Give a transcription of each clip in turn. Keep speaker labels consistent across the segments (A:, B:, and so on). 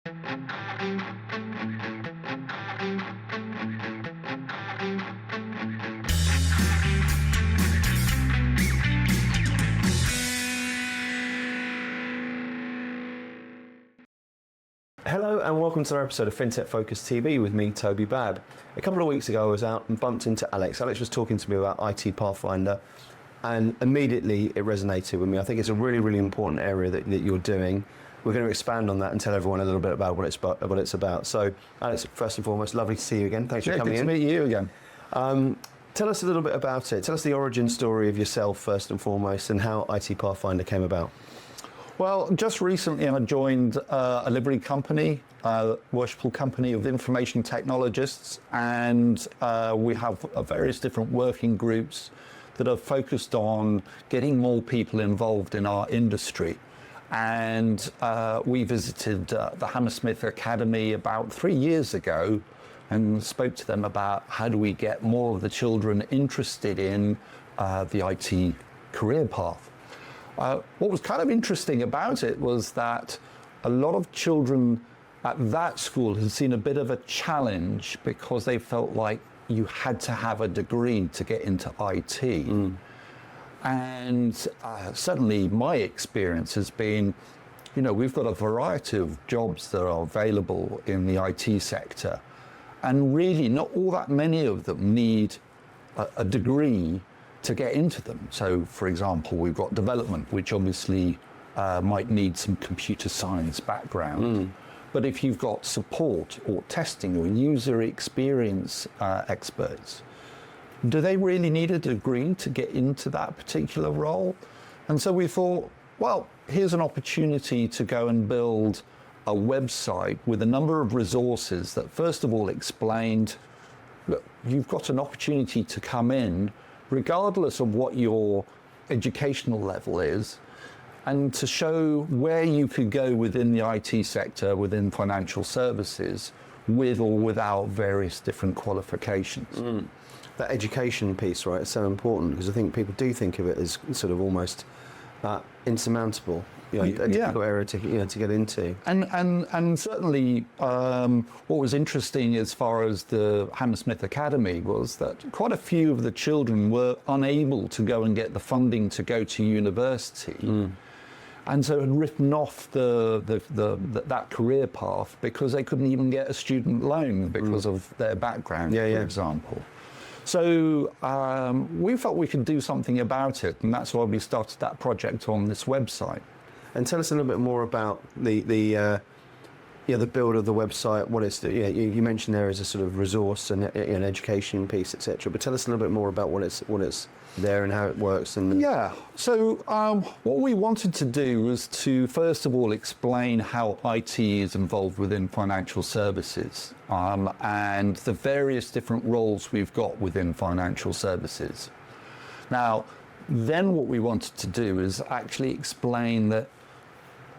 A: Hello and welcome to another episode of FinTech Focus TV with me, Toby Babb. A couple of weeks ago I was out and bumped into Alex. Alex was talking to me about IT Pathfinder and immediately it resonated with me. I think it's a really, really important area that you're doing. We're going to expand on that and tell everyone a little bit about what it's about. So Alex, first and foremost, lovely to see you again. Thanks for coming in.
B: Good to meet you again.
A: Tell us a little bit about it. Tell us the origin story of yourself first and foremost and how IT Pathfinder came about.
B: Well, just recently I joined a livery company, a worshipful company of information technologists, and we have various different working groups that are focused on getting more people involved in our industry. And we visited the Hammersmith Academy about 3 years ago and spoke to them about how do we get more of the children interested in the IT career path. What was kind of interesting about it was that a lot of children at that school had seen a bit of a challenge because they felt like you had to have a degree to get into IT. And certainly my experience has been, you know, we've got a variety of jobs that are available in the IT sector, and really not all that many of them need a degree to get into them. So, for example, we've got development, which obviously might need some computer science background. But if you've got support or testing or user experience experts, do they really need a degree to get into that particular role? And so we thought, well, here's an opportunity to go and build a website with a number of resources that first of all explained, look, you've got an opportunity to come in regardless of what your educational level is, and to show where you could go within the IT sector, within financial services, with or without various different qualifications.
A: That education piece, right, is so important because I think people do think of it as sort of almost insurmountable, you know, a difficult area to get into.
B: And certainly what was interesting as far as the Hammersmith Academy was that quite a few of the children were unable to go and get the funding to go to university. And so had written off that career path because they couldn't even get a student loan because of their background, for example. So we felt we could do something about it, and that's why we started that project on this website.
A: And tell us a little bit more about the build of the website. What it's you mentioned there is a sort of resource and an education piece, etc. But tell us a little bit more about what it's there and how it works. And
B: so what we wanted to do was to first of all explain how IT is involved within financial services and the various different roles we've got within financial services. Now, then what we wanted to do is actually explain that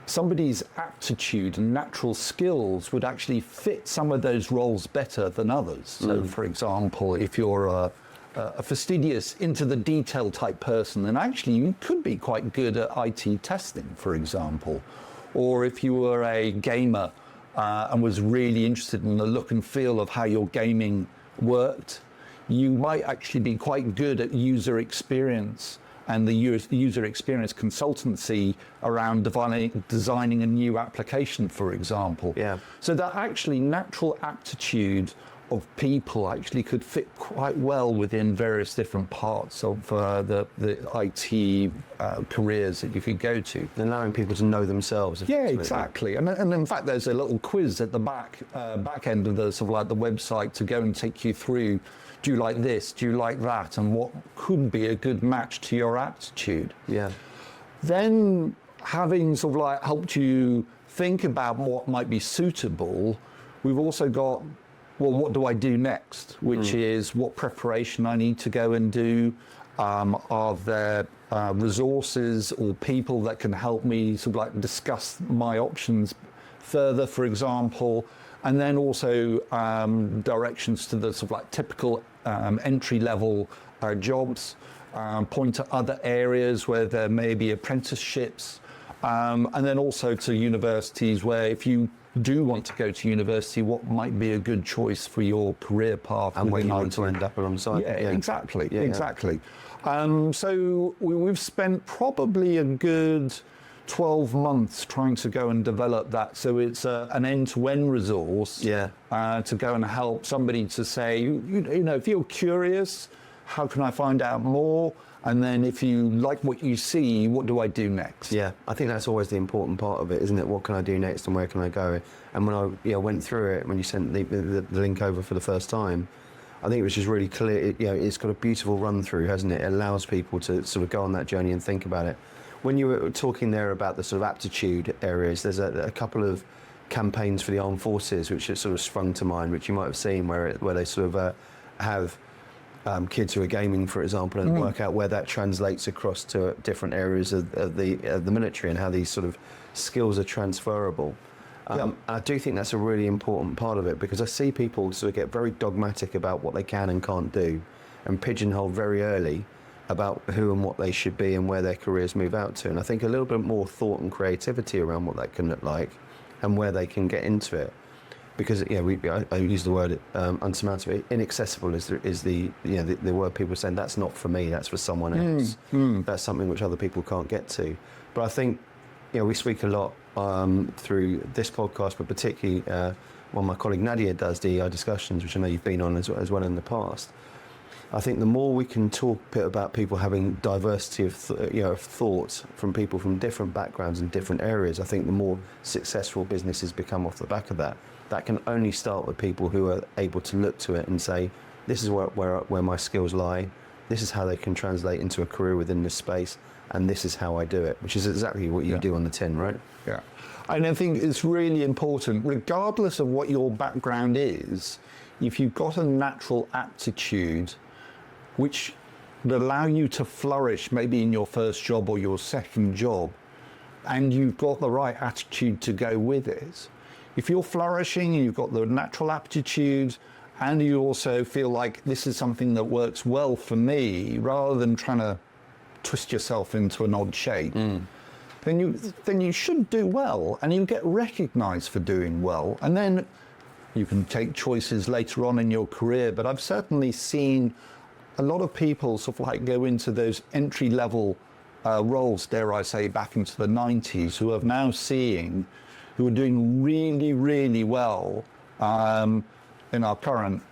B: somebody's aptitude and natural skills would actually fit some of those roles better than others. So, for example, if you're a fastidious, into the detail type person, then actually you could be quite good at IT testing, for example. Or if you were a gamer and was really interested in the look and feel of how your gaming worked, you might actually be quite good at user experience and the user experience consultancy around designing a new application, for example. So that actually natural aptitude of people actually could fit quite well within various different parts of the IT careers that you could go to.
A: Allowing people to know themselves.
B: Yeah, exactly. And in fact, there's a little quiz at the back end of the sort of like the website to go and take you through. Do you like this? Do you like that? And what could be a good match to your aptitude? Then, having sort of like helped you think about what might be suitable, we've also got, well, what do I do next? Which is what preparation I need to go and do. Are there resources or people that can help me sort of like discuss my options further, for example? And then also directions to the sort of like typical entry-level jobs, point to other areas where there may be apprenticeships, and then also to universities where if you do want to go to university, what might be a good choice for your career path
A: And where
B: within
A: you want
B: IT.
A: to end up alongside.
B: Yeah, exactly,
A: Yeah,
B: exactly. So we've spent probably a good 12 months trying to go and develop that, so it's an end-to-end resource to go and help somebody to say, you know, if you're curious, how can I find out more? And then if you like what you see, what do I do next?
A: Yeah, I think that's always the important part of it, isn't it? What can I do next and where can I go? And when I went through it, when you sent the link over for the first time, I think it was just really clear. It's got a beautiful run through, hasn't it? It allows people to sort of go on that journey and think about it. When you were talking there about the sort of aptitude areas, there's a couple of campaigns for the armed forces which have sort of sprung to mind, which you might have seen, where they sort of have kids who are gaming, for example, and work out where that translates across to different areas of the military and how these sort of skills are transferable. I do think that's a really important part of it, because I see people sort of get very dogmatic about what they can and can't do and pigeonhole very early about who and what they should be and where their careers move out to. And I think a little bit more thought and creativity around what that can look like and where they can get into it. Because I use the word unsurmountable. Inaccessible is the word people are saying that's not for me, that's for someone else. That's something which other people can't get to. But I think we speak a lot through this podcast, but particularly when my colleague Nadia does DEI discussions, which I know you've been on as well in the past. I think the more we can talk a bit about people having diversity of thought from people from different backgrounds and different areas, I think the more successful businesses become off the back of that. That can only start with people who are able to look to it and say, this is where my skills lie, this is how they can translate into a career within this space, and this is how I do it, which is exactly what you do on the tin, right?
B: Yeah. And I think it's really important, regardless of what your background is, if you've got a natural aptitude which will allow you to flourish maybe in your first job or your second job, and you've got the right attitude to go with it, if you're flourishing and you've got the natural aptitude and you also feel like this is something that works well for me, rather than trying to twist yourself into an odd shape, then you should do well, and you get recognized for doing well. And then you can take choices later on in your career. But I've certainly seen a lot of people sort of like go into those entry-level roles, dare I say, back into the 90s, who are now who are doing really, really well in our current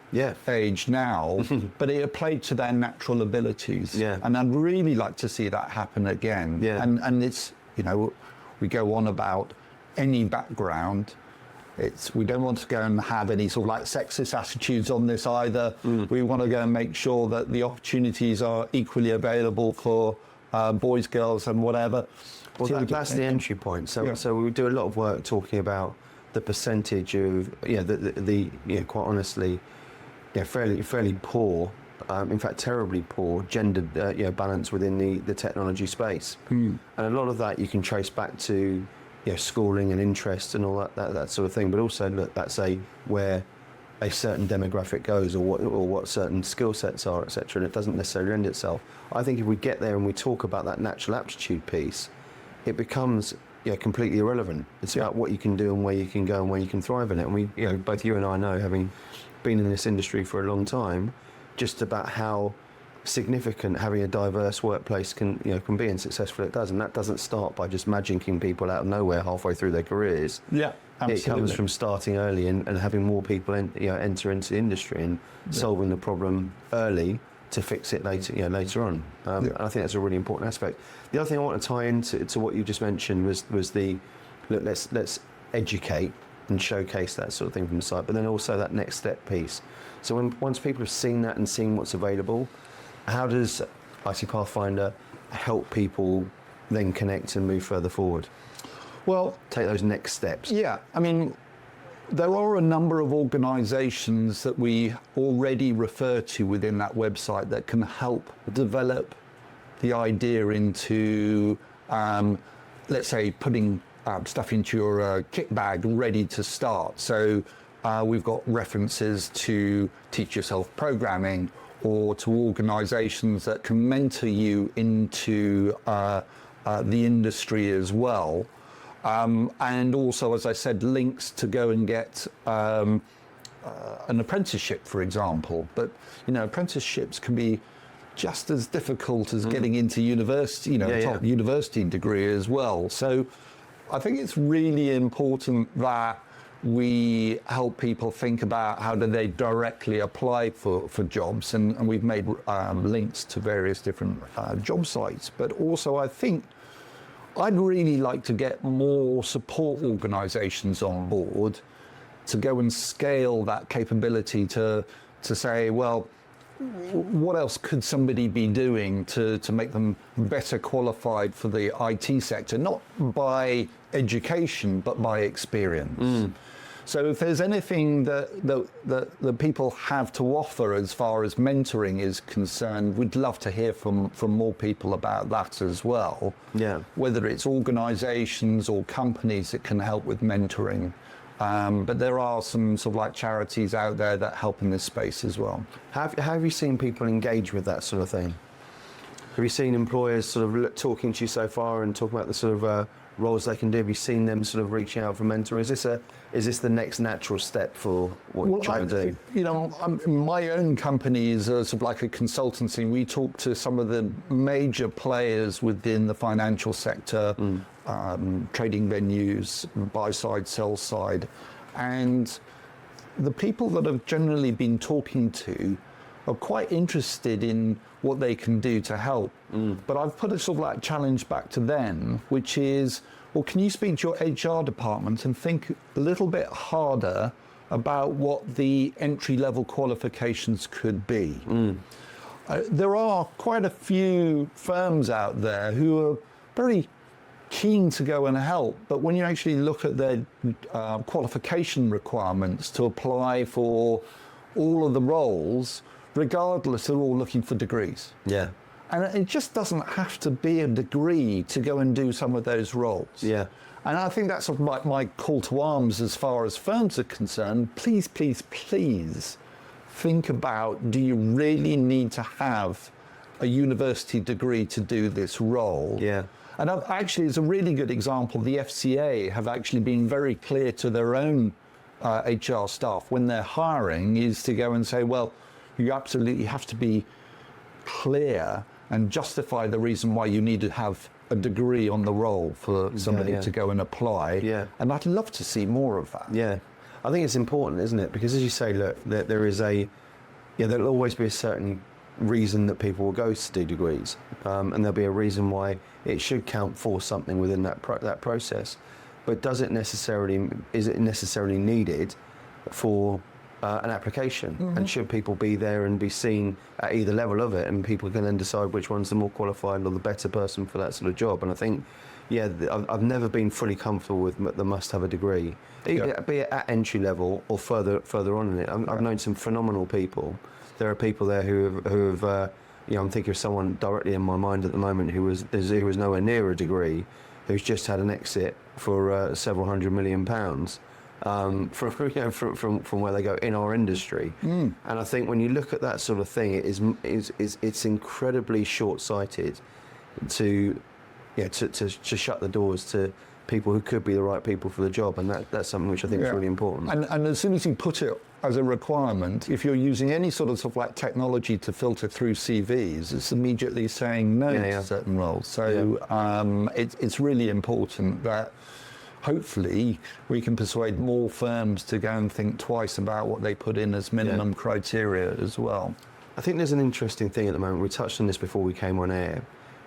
B: age now, but it played to their natural abilities. Yeah. And I'd really like to see that happen again. Yeah. And it's, we go on about any background. We don't want to go and have any sort of like sexist attitudes on this either. We want to go and make sure that the opportunities are equally available for boys, girls, and whatever.
A: Well, that's the entry point. So we do a lot of work talking about the percentage of quite honestly, fairly poor, in fact terribly poor gendered balance within the technology space, and a lot of that you can trace back to schooling and interest and all that sort of thing. But also, look, that's where a certain demographic goes, or what certain skill sets are, etc. And it doesn't necessarily lend itself. I think if we get there and we talk about that natural aptitude piece, it becomes completely irrelevant. It's about what you can do and where you can go and where you can thrive in it. And we, both you and I know, having been in this industry for a long time, just about how significant having a diverse workplace can be and successful it does. And that doesn't start by just magicking people out of nowhere halfway through their careers. Yeah, absolutely. It comes from starting early and having more people enter into the industry and solving the problem early to fix it later on. And I think that's a really important aspect. The other thing I want to tie into what you just mentioned was the look, let's educate and showcase that sort of thing from the site, but then also that next step piece. So once people have seen that and seen what's available, how does IT Pathfinder help people then connect and move further forward? Well, take those next steps.
B: Yeah, I mean, there are a number of organisations that we already refer to within that website that can help develop the idea into, let's say, putting stuff into your kit bag ready to start. So we've got references to Teach Yourself Programming, or to organisations that can mentor you into the industry as well. And also, as I said, links to go and get an apprenticeship, for example. But, apprenticeships can be just as difficult as getting into university, top university degree as well. So I think it's really important that we help people think about how do they directly apply for jobs, and we've made links to various different job sites. But also, I think I'd really like to get more support organisations on board to go and scale that capability to say, well, what else could somebody be doing to make them better qualified for the IT sector, not by education, but by experience? So if there's anything that people have to offer as far as mentoring is concerned, we'd love to hear from more people about that as well.
A: Yeah.
B: Whether it's organisations or companies that can help with mentoring. But there are some sort of like charities out there that help in this space as well.
A: Have you seen people engage with that sort of thing? Have you seen employers sort of talking to you so far and talking about the sort of roles they can do? Have you seen them sort of reaching out for mentoring? Is this the next natural step for what you're trying to do?
B: My own company is sort of like a consultancy. We talk to some of the major players within the financial sector, trading venues, buy side, sell side, and the people that I've generally been talking to are quite interested in what they can do to help. But I've put a sort of like challenge back to them, which is, well, can you speak to your HR department and think a little bit harder about what the entry-level qualifications could be? There are quite a few firms out there who are very keen to go and help, but when you actually look at their qualification requirements to apply for all of the roles, regardless, they're all looking for degrees.
A: Yeah.
B: And it just doesn't have to be a degree to go and do some of those roles.
A: Yeah.
B: And I think that's sort of my call to arms as far as firms are concerned. Please, please, please think about, do you really need to have a university degree to do this role?
A: Yeah.
B: And actually, it's a really good example. The FCA have actually been very clear to their own HR staff when they're hiring is to go and say, well, you absolutely have to be clear and justify the reason why you need to have a degree on the role for somebody to go and apply.
A: Yeah.
B: And I'd love to see more of that.
A: Yeah. I think it's important, isn't it? Because as you say, look, there'll always be a certain reason that people will go to do degrees, and there'll be a reason why it should count for something within that process. But is it necessarily needed for an application? And should people be there and be seen at either level of it, and people can then decide which one's the more qualified or the better person for that sort of job? And I think, I've never been fully comfortable with the must have a degree, be it at entry level or further on in it. I've known some phenomenal people. There are people there who have I'm thinking of someone directly in my mind at the moment who was nowhere near a degree, who's just had an exit for several £100 million from where they go in our industry. And I think when you look at that sort of thing, it's incredibly short-sighted to shut the doors to people who could be the right people for the job, and that's something which I think is really important.
B: And as soon as you put it as a requirement, if you're using any sort of like technology to filter through CVs, it's immediately saying no to certain roles. So it's really important that hopefully we can persuade more firms to go and think twice about what they put in as minimum criteria as well.
A: I think there's an interesting thing at the moment. We touched on this before we came on air,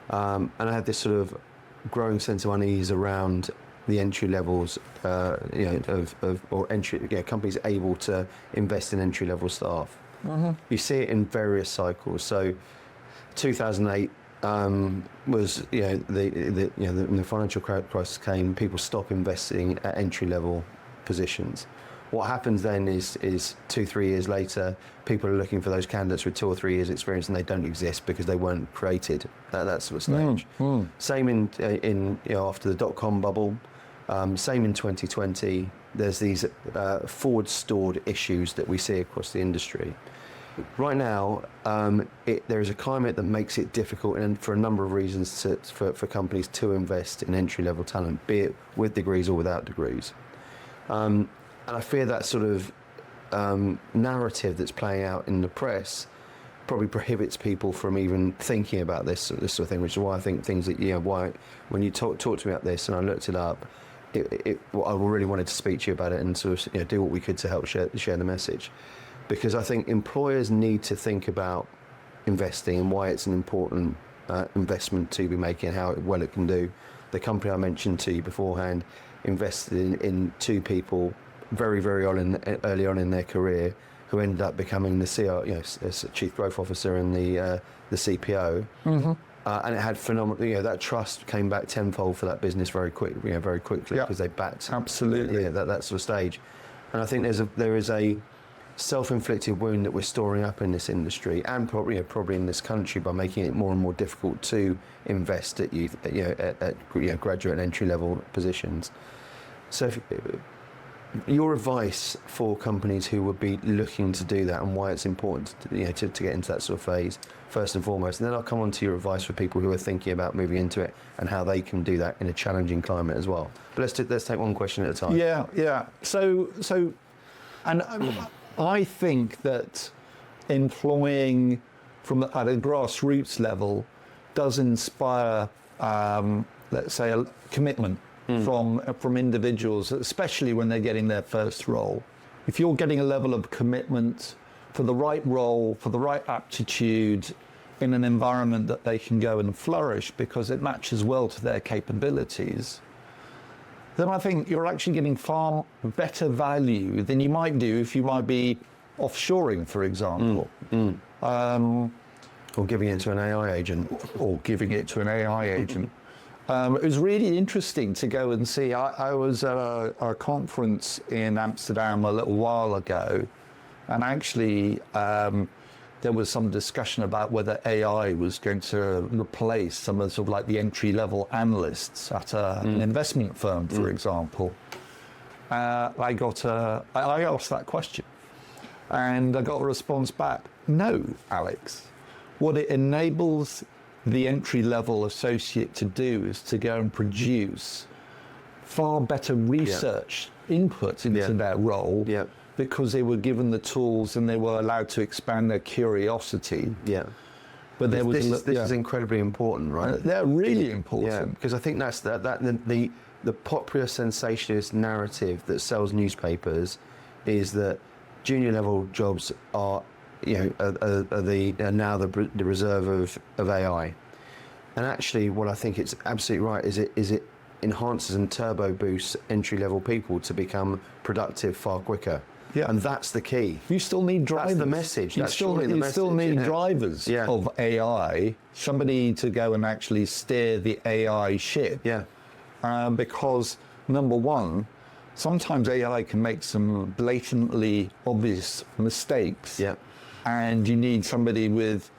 A: and I had this sort of growing sense of unease around the entry levels, companies able to invest in entry level staff. You see it in various cycles. So 2008 was when the financial crisis came, people stopped investing at entry level positions. What happens then is 2-3 years later, people are looking for those candidates with 2 or 3 years experience, and they don't exist because they weren't created at that sort of stage. Same in after the dot-com bubble. Same in 2020. There's these forward stored issues that we see across the industry. right now, there is a climate that makes it difficult, and for a number of reasons, for companies to invest in entry-level talent, be it with degrees or without degrees. And I fear that sort of narrative that's playing out in the press probably prohibits people from even thinking about this sort of thing, which is why I think things that, why when you talk to me about this and I looked it up, I really wanted to speak to you about it and sort of do what we could to help share the message. Because I think employers need to think about investing and why it's an important investment to be making, how well it can do. The company I mentioned to you beforehand invested in two people very, very early on in their career who ended up becoming the Chief Growth Officer and the CPO. Mm-hmm. And it had phenomenal, that trust came back tenfold for that business very quickly because they backed
B: absolutely
A: that sort of stage. And I think there is a self-inflicted wound that we're storing up in this industry and probably in this country by making it more and more difficult to invest at youth, at graduate and entry-level positions. So, your advice for companies who would be looking to do that and why it's important to get into that sort of phase, first and foremost, and then I'll come on to your advice for people who are thinking about moving into it and how they can do that in a challenging climate as well. But let's take one question at a time.
B: Yeah. So, and I think that employing at a grassroots level does inspire, let's say, a commitment from individuals, especially when they're getting their first role. If you're getting a level of commitment for the right role, for the right aptitude, in an environment that they can go and flourish because it matches well to their capabilities, then I think you're actually getting far better value than you might do if you might be offshoring, for example.
A: Or giving it to an AI agent.
B: It was really interesting to go and see. I was at a conference in Amsterdam a little while ago, and actually there was some discussion about whether AI was going to replace some of like the entry-level analysts at an investment firm, for example. I asked that question, and I got a response back, no, Alex. What it enables the entry-level associate to do is to go and produce far better research input into their role because they were given the tools and they were allowed to expand their curiosity.
A: Yeah.
B: But
A: this is incredibly important, right?
B: They're really important.
A: Yeah, because I think that's the popular sensationalist narrative that sells newspapers is that junior level jobs are now the reserve of AI. And actually, what I think it's absolutely right is it enhances and turbo boosts entry level people to become productive far quicker.
B: Yeah.
A: And that's the key.
B: You still need drivers.
A: That's the message.
B: You still need drivers of AI, somebody to go and actually steer the AI ship.
A: Yeah.
B: Because number one, sometimes AI can make some blatantly obvious mistakes.
A: Yeah.
B: And you need somebody with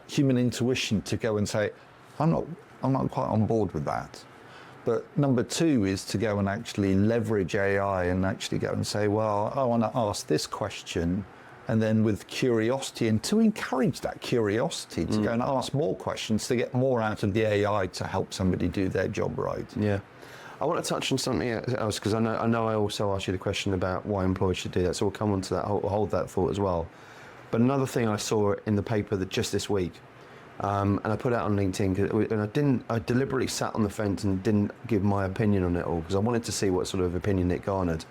B: human intuition to go and say, I'm not quite on board with that. But number two is to go and actually leverage AI and actually go and say, well, I want to ask this question, and then with curiosity, and to encourage that curiosity to go and ask more questions to get more out of the AI to help somebody do their job right.
A: Yeah. I want to touch on something else because I know I also asked you the question about why employers should do that, so we'll come on to that, hold that thought as well. But another thing I saw in the paper that just this week, and I put it out on LinkedIn, and I deliberately sat on the fence and didn't give my opinion on it all because I wanted to see what sort of opinion it garnered.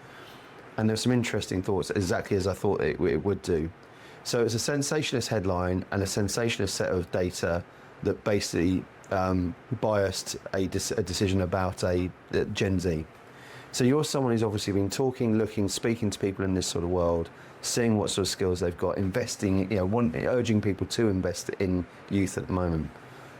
A: And there's some interesting thoughts, exactly as I thought it would do. So it's a sensationalist headline and a sensationalist set of data that basically biased a decision about a Gen Z. So you're someone who's obviously been talking, looking, speaking to people in this sort of world, seeing what sort of skills they've got, investing, urging people to invest in youth at the moment.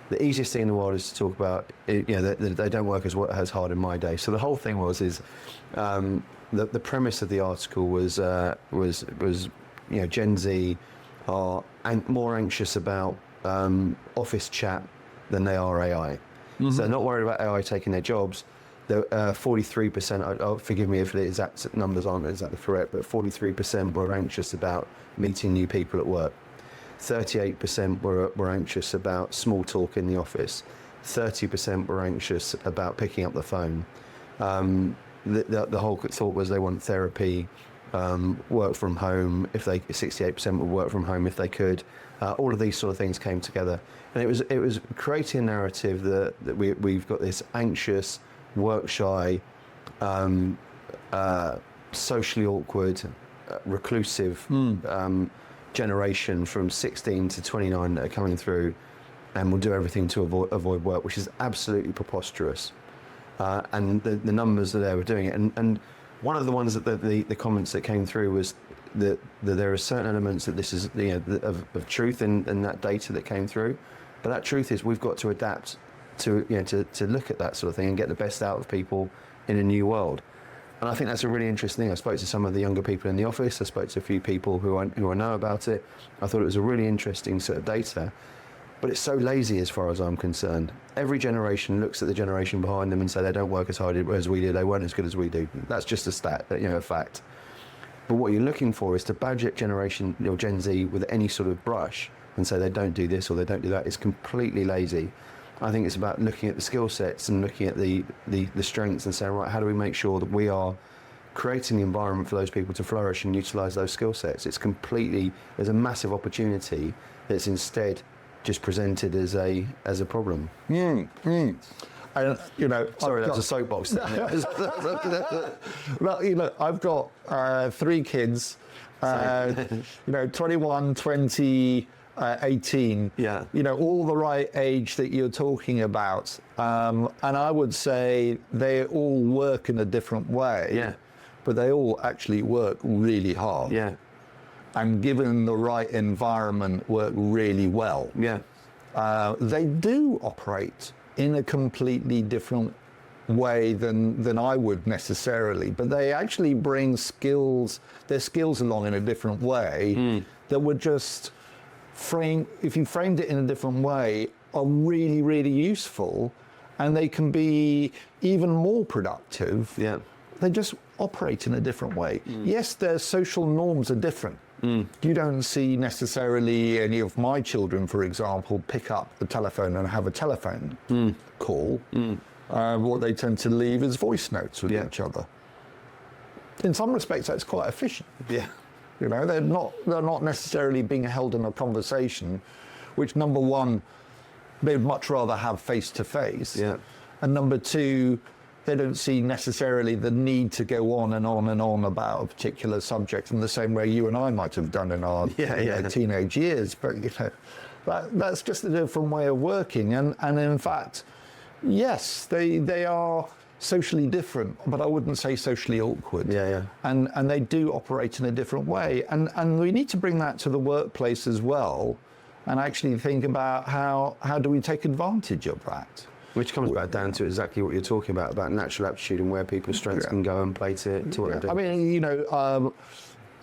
A: The easiest thing in the world is to talk about, that they don't work as hard in my day. So the whole thing was the premise of the article was Gen Z are more anxious about office chat than they are AI. So they're not worried about AI taking their jobs. 43%, forgive me if the exact numbers aren't exactly correct, but 43% were anxious about meeting new people at work. 38% were anxious about small talk in the office. 30% were anxious about picking up the phone. The whole thought was they want therapy, work from home. 68% would work from home if they could. All of these sort of things came together, and it was creating a narrative that we've got this anxious, work shy, socially awkward, reclusive generation from 16 to 29 that are coming through, and will do everything to avoid work, which is absolutely preposterous. And the numbers that they were doing it, and one of the ones that the comments that came through was that there are certain elements that this is of truth in that data that came through, but that truth is we've got to adapt to look at that sort of thing and get the best out of people in a new world. And I think that's a really interesting thing. I spoke to some of the younger people in the office. I spoke to a few people who I know about it. I thought it was a really interesting set of data. But it's so lazy as far as I'm concerned. Every generation looks at the generation behind them and say they don't work as hard as we do, they weren't as good as we do. That's just a stat, a fact. But what you're looking for is to badge generation, Gen Z, with any sort of brush and say they don't do this or they don't do that. It's completely lazy. I think it's about looking at the skill sets and looking at the strengths and saying, right, how do we make sure that we are creating the environment for those people to flourish and utilise those skill sets? There's a massive opportunity that's instead just presented as a problem.
B: And,
A: Sorry, that was a soapbox.
B: Well, I've got 3 kids, 21, 20, 18.
A: Yeah.
B: All the right age that you're talking about. And I would say they all work in a different way.
A: Yeah.
B: But they all actually work really hard.
A: Yeah.
B: And given the right environment, work really well.
A: Yeah.
B: They do operate in a completely different way than I would necessarily, but they actually bring their skills along in a different way that would just if you framed it in a different way, are really, really useful, and they can be even more productive.
A: Yeah.
B: They just operate in a different way. Yes, their social norms are different. You don't see necessarily any of my children, for example, pick up the telephone and have a telephone call. What they tend to leave is voice notes with each other. In some respects, that's quite efficient.
A: Yeah.
B: They're not necessarily being held in a conversation, which number one, they'd much rather have face to face.
A: Yeah.
B: And number two, they don't see necessarily the need to go on and on and on about a particular subject in the same way you and I might have done in our teenage years. But that's just a different way of working. And in fact, yes, they are socially different, but I wouldn't say socially awkward.
A: Yeah.
B: And they do operate in a different way. And we need to bring that to the workplace as well, and actually think about how do we take advantage of that.
A: Which comes back down to exactly what you're talking about natural aptitude and where people's strengths can go and play to what they do.
B: I mean,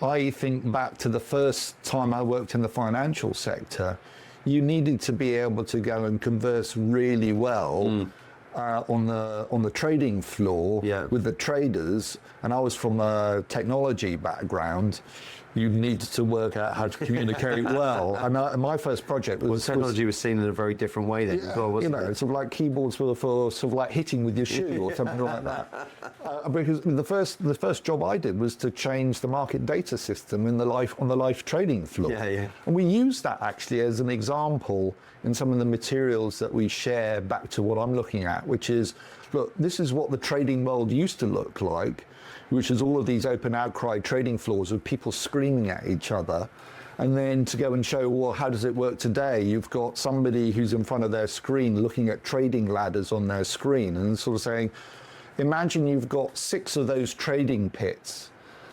B: I think back to the first time I worked in the financial sector. You needed to be able to go and converse really well on the trading floor with the traders, and I was from a technology background. You needed to work out how to communicate well. And my first project was
A: technology was seen in a very different way then as well, wasn't it?
B: Sort of like keyboards were for sort of like hitting with your shoe or something like that. Because the first job I did was to change the market data system on the life trading floor.
A: Yeah.
B: And we used that actually as an example in some of the materials that we share back to what I'm looking at, which is, look, this is what the trading world used to look like, which is all of these open outcry trading floors with people screaming at each other. And then to go and show, well, how does it work today? You've got somebody who's in front of their screen looking at trading ladders on their screen and sort of saying, imagine you've got 6 of those trading pits.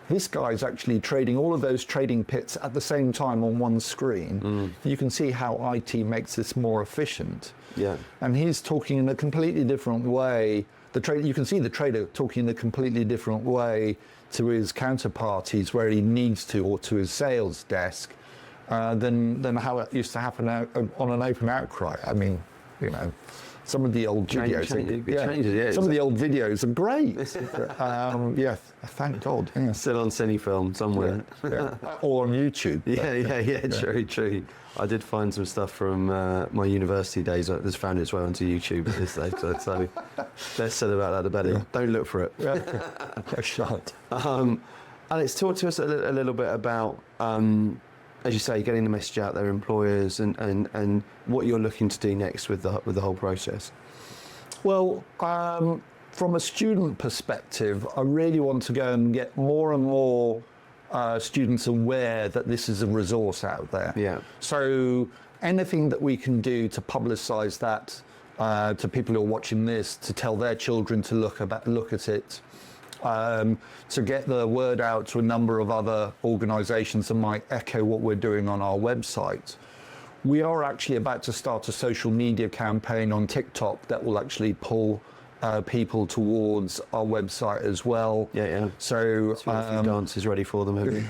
B: This guy's actually trading all of those trading pits at the same time on one screen. You can see how IT makes this more efficient.
A: Yeah.
B: And he's talking in a completely different way. You can see the trader talking in a completely different way to his counterparties where he needs to, or to his sales desk, than how it used to happen on an open outcry. I mean, some of the old videos. Some of the old videos are great. Yeah, thank God. Yeah.
A: Still on Cinefilm somewhere.
B: Yeah. Or on YouTube.
A: True. I did find some stuff from my university days that has found its way onto YouTube at this stage. So less said about that, the better. Yeah. Don't look for it.
B: I shan't.
A: Alex, talk to us a little bit about, as you say, getting the message out there, employers, and what you're looking to do next with the whole process.
B: Well, from a student perspective, I really want to go and get more and more students aware that this is a resource out there.
A: Yeah.
B: So anything that we can do to publicise that to people who are watching this, to tell their children to look at it, to get the word out to a number of other organisations that might echo what we're doing on our website. We are actually about to start a social media campaign on TikTok that will actually pull people towards our website as well.
A: Yeah.
B: So
A: a few dances ready for them, have you?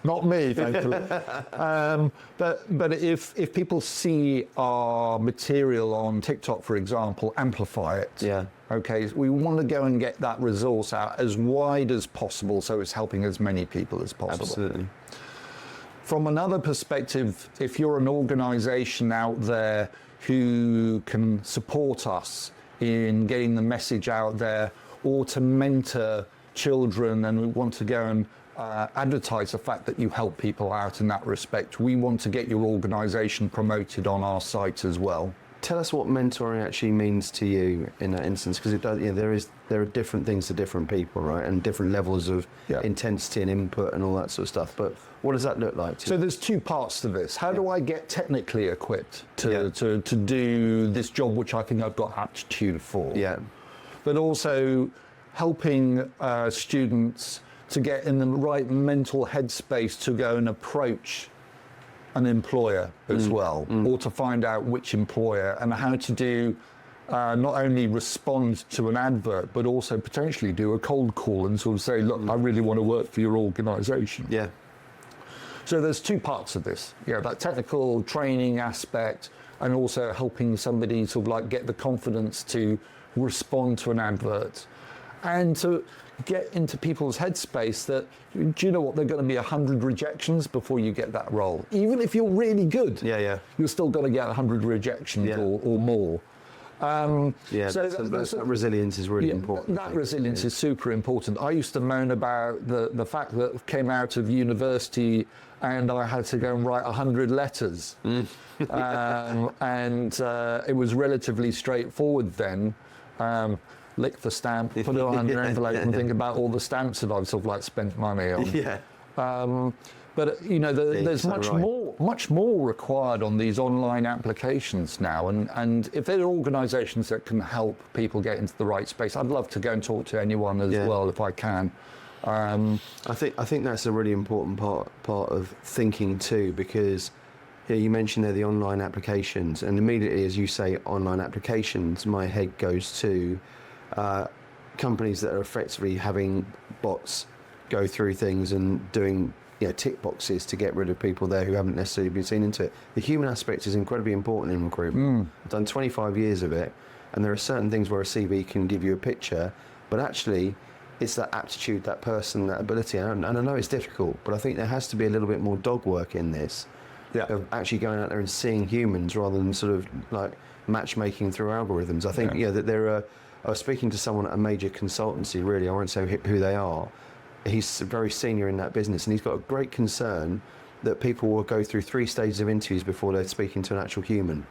B: Not me, thankfully. But if people see our material on TikTok, for example, amplify it.
A: Yeah.
B: Okay, we want to go and get that resource out as wide as possible, so it's helping as many people as possible.
A: Absolutely.
B: From another perspective, if you're an organisation out there who can support us in getting the message out there, or to mentor children, and we want to go and advertise the fact that you help people out in that respect, we want to get your organisation promoted on our site as well.
A: Tell us what mentoring actually means to you in that instance, because it does. There are different things to different people, right, and different levels of intensity and input and all that sort of stuff. But what does that look like to you?
B: So there's two parts to this. How do I get technically equipped to do this job, which I think I've got aptitude for?
A: Yeah.
B: But also helping students to get in the right mental headspace to go and approach an employer as well, or to find out which employer, and how to do not only respond to an advert, but also potentially do a cold call and sort of say, look, I really want to work for your organisation.
A: Yeah.
B: So there's two parts of this, that technical training aspect, and also helping somebody sort of like get the confidence to respond to an advert, and to get into people's headspace that, do you know what, there are going to be 100 rejections before you get that role. Even if you're really good, you're still going to get 100 rejections or more.
A: So that resilience is really important.
B: That resilience is super important. I used to moan about the fact that I came out of university and I had to go and write 100 letters. And it was relatively straightforward then. Lick the stamp, put it on your envelope, and think about all the stamps that I've sort of like spent money on. But there's much more required on these online applications now, and if there are organisations that can help people get into the right space, I'd love to go and talk to anyone as well if I can.
A: I think that's a really important part of thinking too, because you mentioned there the online applications, and immediately as you say online applications, my head goes to companies that are effectively having bots go through things and doing tick boxes to get rid of people there who haven't necessarily been seen into it. The human aspect is incredibly important in recruitment. I've done 25 years of it, and there are certain things where a CV can give you a picture, but actually it's that aptitude, that person, that ability, and I know it's difficult, but I think there has to be a little bit more dog work in this, of actually going out there and seeing humans rather than sort of like matchmaking through algorithms. I think that I was speaking to someone at a major consultancy, really, I won't say who they are. He's very senior in that business, and he's got a great concern that people will go through 3 stages of interviews before they're speaking to an actual human.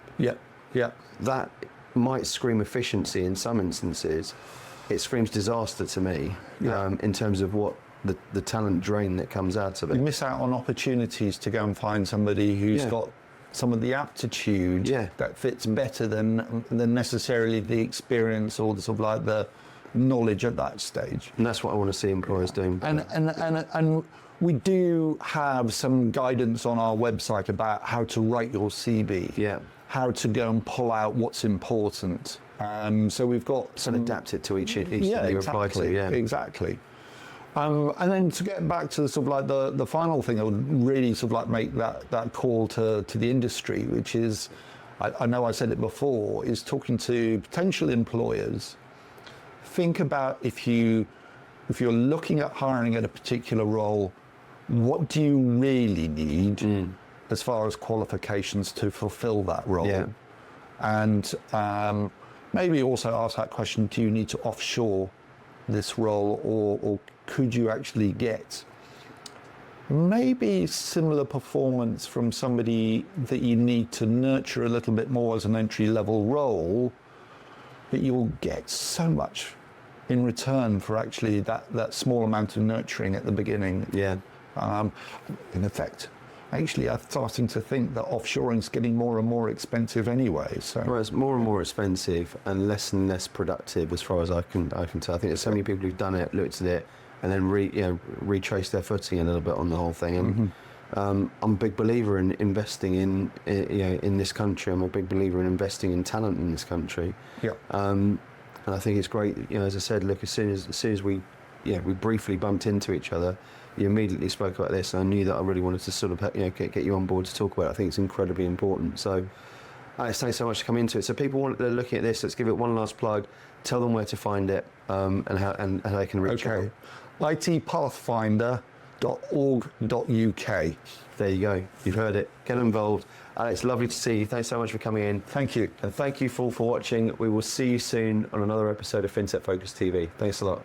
A: That might scream efficiency in some instances. It screams disaster to me in terms of what the talent drain that comes out of it.
B: You miss out on opportunities to go and find somebody who's got some of the aptitude that fits better than necessarily the experience or the sort of like the knowledge at that stage.
A: And that's what I want to see employers doing.
B: And we do have some guidance on our website about how to write your CV, how to go and pull out what's important. So we've got some...
A: And adapt it to each that you apply to.
B: Exactly. And then to get back to sort of like the final thing, I would really sort of like make that call to the industry, which is I know I said it before, is talking to potential employers. Think about if you're looking at hiring at a particular role, what do you really need as far as qualifications to fulfill that role?
A: Yeah.
B: And maybe also ask that question, do you need to offshore this role, or could you actually get maybe similar performance from somebody that you need to nurture a little bit more as an entry-level role, but you'll get so much in return for actually that small amount of nurturing at the beginning.
A: Yeah.
B: In effect, actually, I'm starting to think that offshoring is getting more and more expensive anyway. So
A: Well, it's more and more expensive and less productive, as far as I can tell. I think there's so many people who've done it, looked at it, and then retraced their footing a little bit on the whole thing. And I'm a big believer in investing in this country. I'm a big believer in investing in talent in this country.
B: yeah.
A: And I think it's great, as I said, look, as soon as we briefly bumped into each other, you immediately spoke about this, and I knew that I really wanted to sort of, get you on board to talk about it. I think it's incredibly important. So, Alex, thanks so much for coming into it. So people they're looking at this, let's give it one last plug, tell them where to find it, and how they can reach it. itpathfinder.org.uk. There you go. You've heard it. Get involved. Alex, lovely to see you. Thanks so much for coming in.
B: Thank you.
A: And thank you all for watching. We will see you soon on another episode of FinTech Focus TV. Thanks a lot.